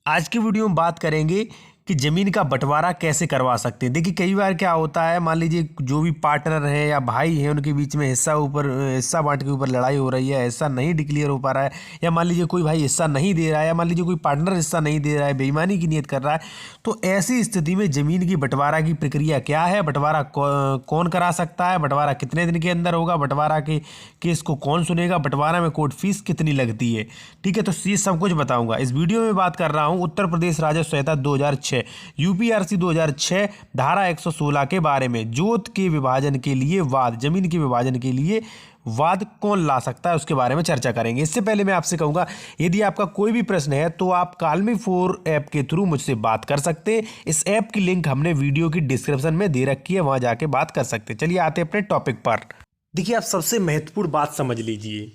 आज की वीडियो में बात करेंगे कि ज़मीन का बंटवारा कैसे करवा सकते हैं। देखिए कई बार क्या होता है, मान लीजिए जो भी पार्टनर है या भाई है उनके बीच में हिस्सा बांट के ऊपर लड़ाई हो रही है, हिस्सा नहीं डिक्लेयर हो पा रहा है, या मान लीजिए कोई भाई हिस्सा नहीं दे रहा है, या मान लीजिए कोई पार्टनर हिस्सा नहीं दे रहा है, बेईमानी की नीयत कर रहा है। तो ऐसी स्थिति में ज़मीन की बंटवारा की प्रक्रिया क्या है, बंटवारा कौन करा सकता है, बंटवारा कितने दिन के अंदर होगा, बंटवारा के केस को कौन सुनेगा, बंटवारा में कोर्ट फीस कितनी लगती है। ठीक है, तो ये सब कुछ बताऊंगा इस वीडियो में। बात कर रहा हूँ उत्तर प्रदेश राजस्व संहिता 2006 यूपीआरसी 2006 धारा 116 के बारे में। जोत के विभाजन के लिए वाद, जमीन के विभाजन के लिए वाद कौन ला सकता है, उसके बारे में चर्चा करेंगे। इससे पहले मैं आपसे कहूंगा, यदि आपका कोई भी प्रश्न है तो आप कालमी 4 ऐप के थ्रू मुझसे बात कर सकते हैं। इस ऐप की लिंक हमने वीडियो की डिस्क्रिप्शन में दे रखी है, वहां जाके बात कर सकते हैं। चलिए आते हैं अपने टॉपिक पर। देखिए आप सबसे महत्वपूर्ण बात समझ लीजिए।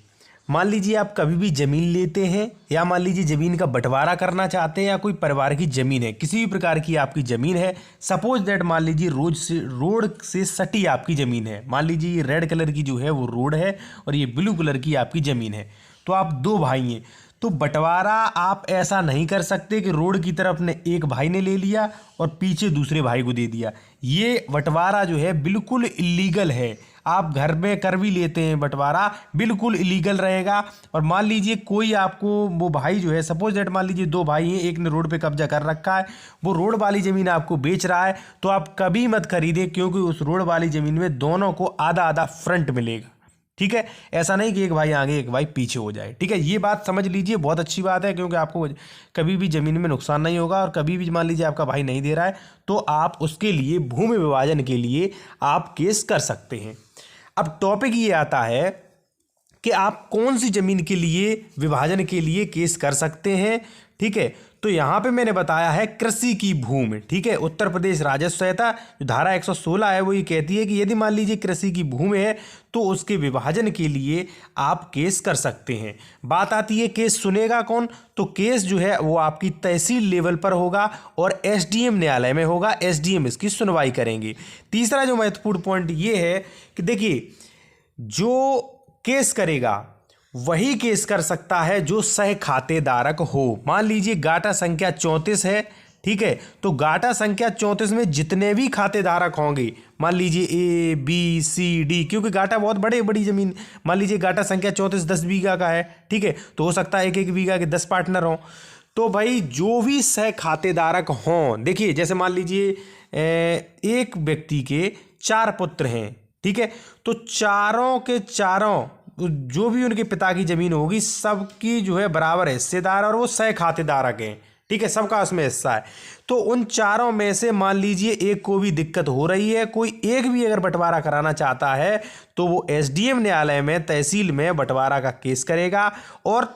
मान लीजिए आप कभी भी ज़मीन लेते हैं, या मान लीजिए ज़मीन का बंटवारा करना चाहते हैं, या कोई परिवार की ज़मीन है, किसी भी प्रकार की आपकी ज़मीन है। सपोज दैट मान लीजिए रोड से सटी आपकी ज़मीन है। मान लीजिए ये रेड कलर की जो है वो रोड है और ये ब्लू कलर की आपकी ज़मीन है। तो आप दो भाई हैं, तो बंटवारा आप ऐसा नहीं कर सकते कि रोड की तरफ ने एक भाई ने ले लिया और पीछे दूसरे भाई को दे दिया। ये बंटवारा जो है बिल्कुल इलीगल है। आप घर में कर भी लेते हैं बंटवारा, बिल्कुल इलीगल रहेगा। और मान लीजिए कोई आपको वो भाई जो है, सपोज दैट मान लीजिए दो भाई हैं, एक ने रोड पे कब्जा कर रखा है, वो रोड वाली ज़मीन आपको बेच रहा है, तो आप कभी मत खरीदें, क्योंकि उस रोड वाली ज़मीन में दोनों को आधा आधा फ्रंट मिलेगा। ठीक है, ऐसा नहीं कि एक भाई आगे एक भाई पीछे हो जाए। ठीक है, ये बात समझ लीजिए, बहुत अच्छी बात है, क्योंकि आपको कभी भी ज़मीन में नुकसान नहीं होगा। और कभी भी मान लीजिए आपका भाई नहीं दे रहा है तो आप उसके लिए भूमि विभाजन के लिए आप केस कर सकते हैं। अब टॉपिक ये आता है कि आप कौन सी ज़मीन के लिए विभाजन के लिए केस कर सकते हैं। ठीक है, तो यहाँ पे मैंने बताया है कृषि की भूमि। ठीक है, उत्तर प्रदेश राजस्व संहिता जो धारा 116 है वो ये कहती है कि यदि मान लीजिए कृषि की भूमि है तो उसके विभाजन के लिए आप केस कर सकते हैं। बात आती है केस सुनेगा कौन, तो केस जो है वो आपकी तहसील लेवल पर होगा और एसडीएम न्यायालय में होगा। एसडीएम इसकी सुनवाई करेंगे। तीसरा जो महत्वपूर्ण पॉइंट ये है कि देखिए जो केस करेगा वही केस कर सकता है जो सह खातेदारक हो। मान लीजिए गाटा संख्या 34 है। ठीक है, तो गाटा संख्या 34 में जितने भी खातेदारक होंगे, मान लीजिए ए बी सी डी, क्योंकि गाटा बहुत बड़ी ज़मीन, मान लीजिए गाटा संख्या 34 10 बीघा का है। ठीक है, तो हो सकता है एक एक बीघा के 10 पार्टनर हों। तो भाई जो भी सह खातेदारक हों, देखिए जैसे मान लीजिए एक व्यक्ति के 4 पुत्र हैं। ठीक है, तो चारों के चारों जो भी उनके पिता की ज़मीन होगी सबकी जो है बराबर हिस्सेदार, और वो सह खातेदारक हैं। ठीक है, सबका उसमें हिस्सा है। तो उन चारों में से मान लीजिए एक को भी दिक्कत हो रही है, कोई एक भी अगर बंटवारा कराना चाहता है तो वो एसडीएम न्यायालय में तहसील में बंटवारा का केस करेगा, और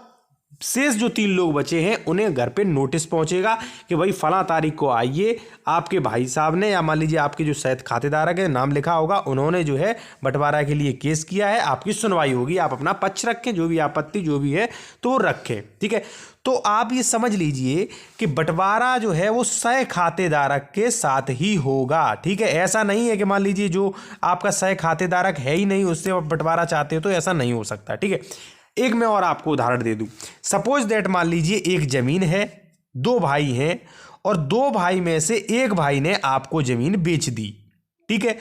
शेष जो 3 लोग बचे हैं उन्हें घर पे नोटिस पहुंचेगा कि भाई फला तारीख को आइए, आपके भाई साहब ने या मान लीजिए आपके जो शायद खातेदारक है नाम लिखा होगा, उन्होंने जो है बंटवारा के लिए केस किया है, आपकी सुनवाई होगी। आप अपना पक्ष रखें, जो भी आपत्ति जो भी है तो वो रखें। ठीक है, तो आप ये समझ लीजिए कि बंटवारा जो है वो सह खातेदारक के साथ ही होगा। ठीक है, ऐसा नहीं है कि मान लीजिए जो आपका सह खातेदारक है ही नहीं उससे आप बंटवारा चाहते हो, तो ऐसा नहीं हो सकता। ठीक है, एक मैं और आपको उदाहरण दे दूं। सपोज दैट मान लीजिए एक जमीन है, 2 भाई हैं, और 2 भाई में से एक भाई ने आपको जमीन बेच दी। ठीक है,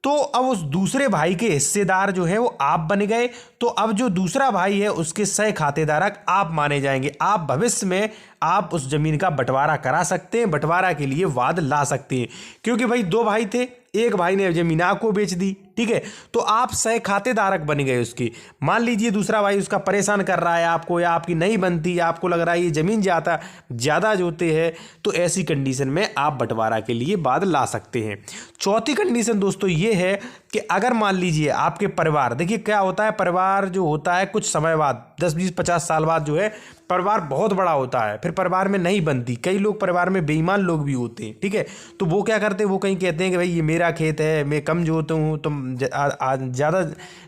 तो अब उस दूसरे भाई के हिस्सेदार जो है वो आप बन गए। तो अब जो दूसरा भाई है उसके सह खातेदारक आप माने जाएंगे। आप भविष्य में आप उस जमीन का बंटवारा करा सकते हैं, बंटवारा के लिए वाद ला सकते हैं, क्योंकि भाई 2 भाई थे, एक भाई ने जमीन आपको बेच दी। ठीक है, तो आप सह खातेदारक बन गए उसकी। मान लीजिए दूसरा भाई उसका परेशान कर रहा है आपको, या आपकी नहीं बनती, आपको लग रहा है ये जमीन ज़्यादा जोते हैं, तो ऐसी कंडीशन में आप बंटवारा के लिए वाद ला सकते हैं। चौथी कंडीशन दोस्तों ये है कि अगर मान लीजिए आपके परिवार, देखिए क्या होता है, परिवार जो होता है कुछ समय बाद 10 20 50 साल बाद जो है परिवार बहुत बड़ा होता है, फिर परिवार में नहीं बनती। कई लोग परिवार में बेईमान लोग भी होते हैं। ठीक है, तो वो क्या करते हैं, वो कहीं कहते हैं कि भाई ये मेरा खेत है, मैं कम जोता हूँ, तुम ज़्यादा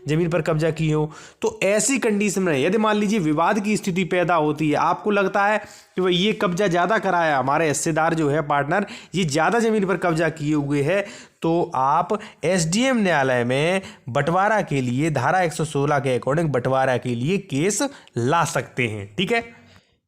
ज़मीन पर कब्जा किए हो। तो ऐसी कंडीशन में यदि मान लीजिए विवाद की स्थिति पैदा होती है, आपको लगता है कि भाई ये कब्जा ज़्यादा कराया, हमारे हिस्सेदार जो है पार्टनर ये ज़्यादा ज़मीन पर कब्जा किए हुए है, तो आप एसडीएम न्यायालय में बंटवारा के लिए धारा 116 के अकॉर्डिंग बंटवारा के लिए केस ला सकते हैं। ठीक है,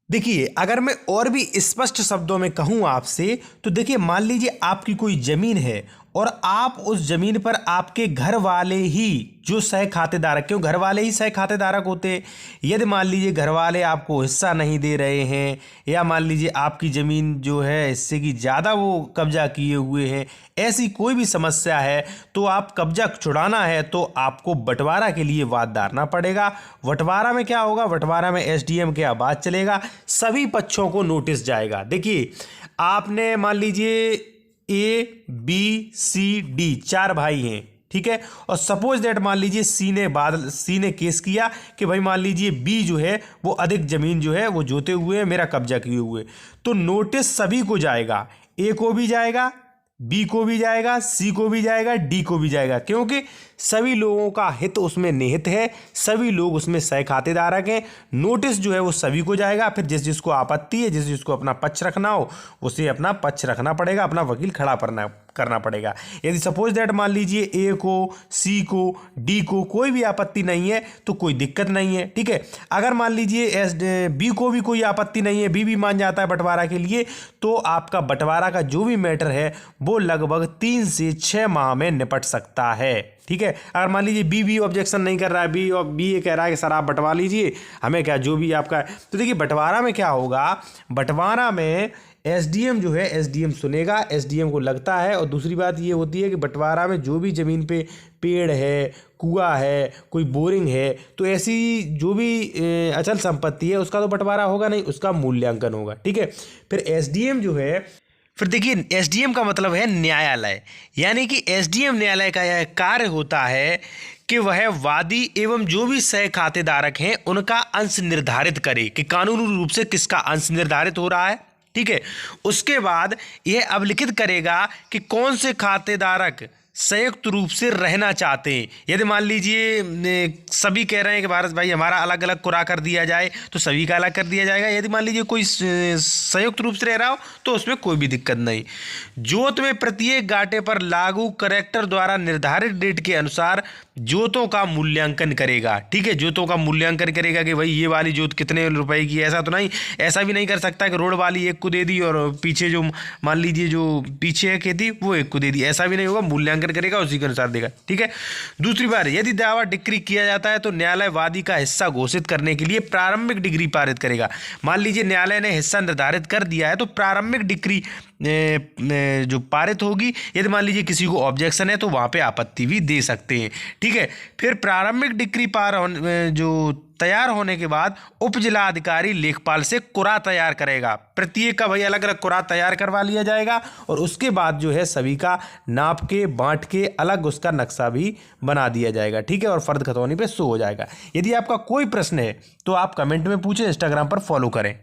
देखिए, अगर मैं और भी स्पष्ट शब्दों में कहूँ आपसे, तो देखिए मान लीजिए आपकी कोई ज़मीन है और आप उस ज़मीन पर आपके घर वाले ही जो सह खातेदारक, क्यों घर वाले ही सह खातेदारक होते हैं। यदि मान लीजिए घर वाले आपको हिस्सा नहीं दे रहे हैं, या मान लीजिए आपकी ज़मीन जो है हिस्से की ज़्यादा वो कब्जा किए हुए हैं, ऐसी कोई भी समस्या है, तो आप कब्जा छुड़ाना है तो आपको बंटवारा के लिए वाद डालना पड़ेगा। बंटवारा में क्या होगा, बंटवारा में एसडीएम के आवाज़ चलेगा, सभी पक्षों को नोटिस जाएगा। देखिए, आपने मान लीजिए ए बी सी डी 4 भाई हैं, ठीक है, और सपोज दैट मान लीजिए सी ने केस किया कि भाई मान लीजिए बी जो है वो अधिक जमीन जो है वो जोते हुए है, मेरा कब्जा किए हुए, तो नोटिस सभी को जाएगा, ए को भी जाएगा, बी को भी जाएगा, सी को भी जाएगा, डी को भी जाएगा, क्योंकि सभी लोगों का हित उसमें निहित है, सभी लोग उसमें सह खातेदारक हैं। नोटिस जो है वो सभी को जाएगा। फिर जिस जिसको आपत्ति है, जिस जिसको अपना पक्ष रखना हो, उसे अपना पक्ष रखना पड़ेगा, अपना वकील खड़ा करना पड़ेगा। यदि सपोज दैट मान लीजिए ए को, सी को, डी को कोई भी आपत्ति नहीं है तो कोई दिक्कत नहीं है, ठीक है। अगर मान लीजिए बी को भी कोई आपत्ति नहीं है, बी भी मान जाता है बंटवारा के लिए, तो आपका बंटवारा का जो भी मैटर है वो लगभग 3 से 6 माह में निपट सकता है, ठीक है। अगर मान लीजिए बी ऑब्जेक्शन नहीं कर रहा है, बी ये कह रहा है कि सर आप बंटवा लीजिए, हमें क्या जो भी आपका है, तो देखिए बंटवारा में क्या होगा, बंटवारा में एसडीएम जो है, एसडीएम सुनेगा, एसडीएम को लगता है। और दूसरी बात ये होती है कि बंटवारा में जो भी ज़मीन पे पेड़ है, कुआं है, कोई बोरिंग है, तो ऐसी जो भी अचल संपत्ति है उसका तो बंटवारा होगा नहीं, उसका मूल्यांकन होगा, ठीक है। फिर एसडीएम जो है, फिर देखिए एसडीएम का मतलब है न्यायालय, यानी कि एसडीएम न्यायालय का यह कार्य होता है कि वह वादी एवं जो भी सह खातेदारक हैं उनका अंश निर्धारित करे कि कानूनी रूप से किसका अंश निर्धारित हो रहा है, ठीक है। उसके बाद यह अवलिखित करेगा कि कौन से खातेदारक संयुक्त रूप से रहना चाहते हैं। यदि मान लीजिए सभी कह रहे हैं कि भारत भाई हमारा अलग अलग कुरा कर दिया जाए, तो सभी का अलग कर दिया जाएगा। यदि मान लीजिए कोई संयुक्त रूप से रह रहा हो तो उसमें कोई भी दिक्कत नहीं। जोत में प्रत्येक गाटे पर लागू कलेक्टर द्वारा निर्धारित डेट के अनुसार जोतों का मूल्यांकन करेगा, ठीक है। जोतों का मूल्यांकन करेगा कि भाई ये वाली जोत कितने रुपए की, ऐसा तो नहीं, ऐसा भी नहीं कर सकता कि रोड वाली एक को दे दी और पीछे जो मान लीजिए जो पीछे है खेती वो एक को दे दी, ऐसा भी नहीं होगा। मूल्यांकन करेगा, उसी के अनुसार देगा, ठीक है। दूसरी बात, यदि दावा डिक्री किया जाता है तो न्यायालय वादी का हिस्सा घोषित करने के लिए प्रारंभिक डिग्री पारित करेगा। मान लीजिए न्यायालय ने हिस्सा निर्धारित कर दिया है तो प्रारंभिक डिक्री जो पारित होगी। यदि मान लीजिए किसी को ऑब्जेक्शन है तो वहाँ पे आपत्ति भी दे सकते हैं, ठीक है। फिर प्रारंभिक डिक्री जो तैयार होने के बाद उप जिला अधिकारी लेखपाल से कुरा तैयार करेगा। प्रत्येक का भाई अलग अलग कुरा तैयार करवा लिया जाएगा और उसके बाद जो है सभी का नाप के बांट के अलग उसका नक्शा भी बना दिया जाएगा, ठीक है, और फर्द खतौनी पे शो हो जाएगा। यदि आपका कोई प्रश्न है तो आप कमेंट में पूछें, इंस्टाग्राम पर फॉलो करें।